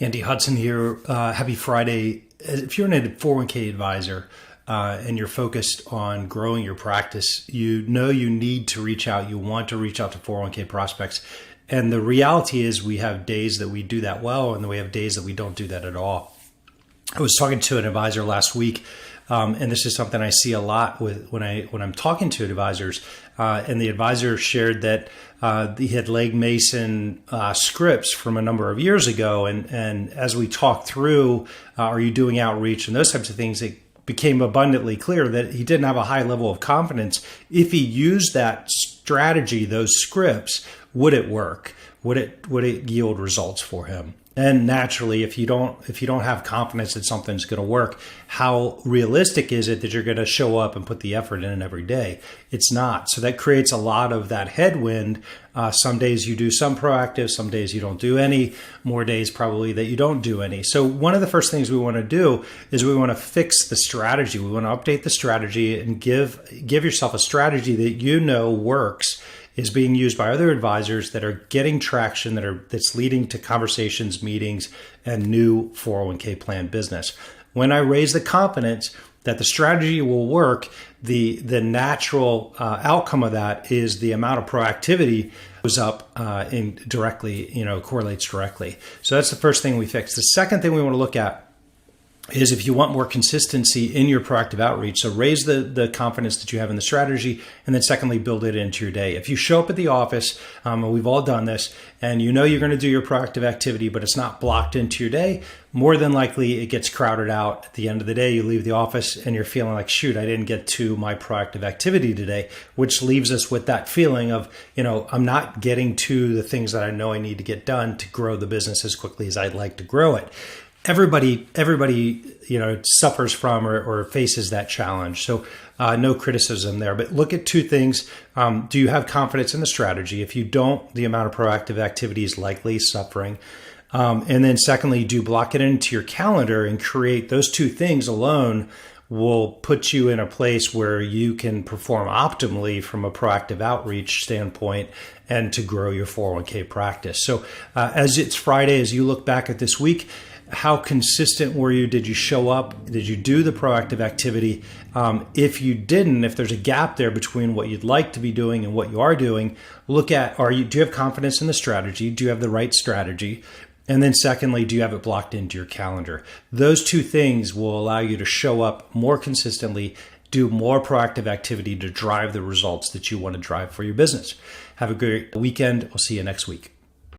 Andy Hudson here. Happy Friday. If you're a 401k advisor and you're focused on growing your practice, you know you need to reach out. You want to reach out to 401k prospects. And the reality is we have days that we do that well, and then we have days that we don't do that at all. I was talking to an advisor last week, and this is something I see a lot when I'm talking to advisors. And the advisor shared that he had Legg Mason scripts from a number of years ago, and as we talked through, are you doing outreach and those types of things, it became abundantly clear that he didn't have a high level of confidence. If he used that strategy, those scripts, would it work? Would it yield results for him? And naturally, if you don't have confidence that something's going to work, how realistic is it that you're going to show up and put the effort in every day? It's not. So that creates a lot of that headwind. Some days you do some proactive, some days you don't do any, more days probably that you don't do any. So one of the first things we want to do is we want to fix the strategy. We want to update the strategy and give yourself a strategy that you know works, is being used by other advisors that are getting traction, that's leading to conversations, meetings, and new 401k plan business. When I raise the confidence that the strategy will work, the natural outcome of that is the amount of proactivity goes up correlates directly. So that's the first thing we fix. The second thing we want to look at is if you want more consistency in your proactive outreach. So raise the confidence that you have in the strategy, and then secondly, build it into your day. If you show up at the office, and we've all done this, and you know you're going to do your proactive activity, but it's not blocked into your day, more than likely it gets crowded out. At the end of the day, you leave the office and you're feeling like, shoot, I didn't get to my proactive activity today, which leaves us with that feeling of, I'm not getting to the things that I know I need to get done to grow the business as quickly as I'd like to grow it. Everybody, suffers from or faces that challenge. So no criticism there, but look at two things. Do you have confidence in the strategy? If you don't, the amount of proactive activity is likely suffering. And then secondly, do block it into your calendar and create those two things alone will put you in a place where you can perform optimally from a proactive outreach standpoint and to grow your 401k practice. So as it's Friday, as you look back at this week, how consistent were you? Did you show up? Did you do the proactive activity? If you didn't, if there's a gap there between what you'd like to be doing and what you are doing, look at, do you have confidence in the strategy? Do you have the right strategy? And then secondly, do you have it blocked into your calendar? Those two things will allow you to show up more consistently, do more proactive activity to drive the results that you want to drive for your business. Have a great weekend. I'll see you next week.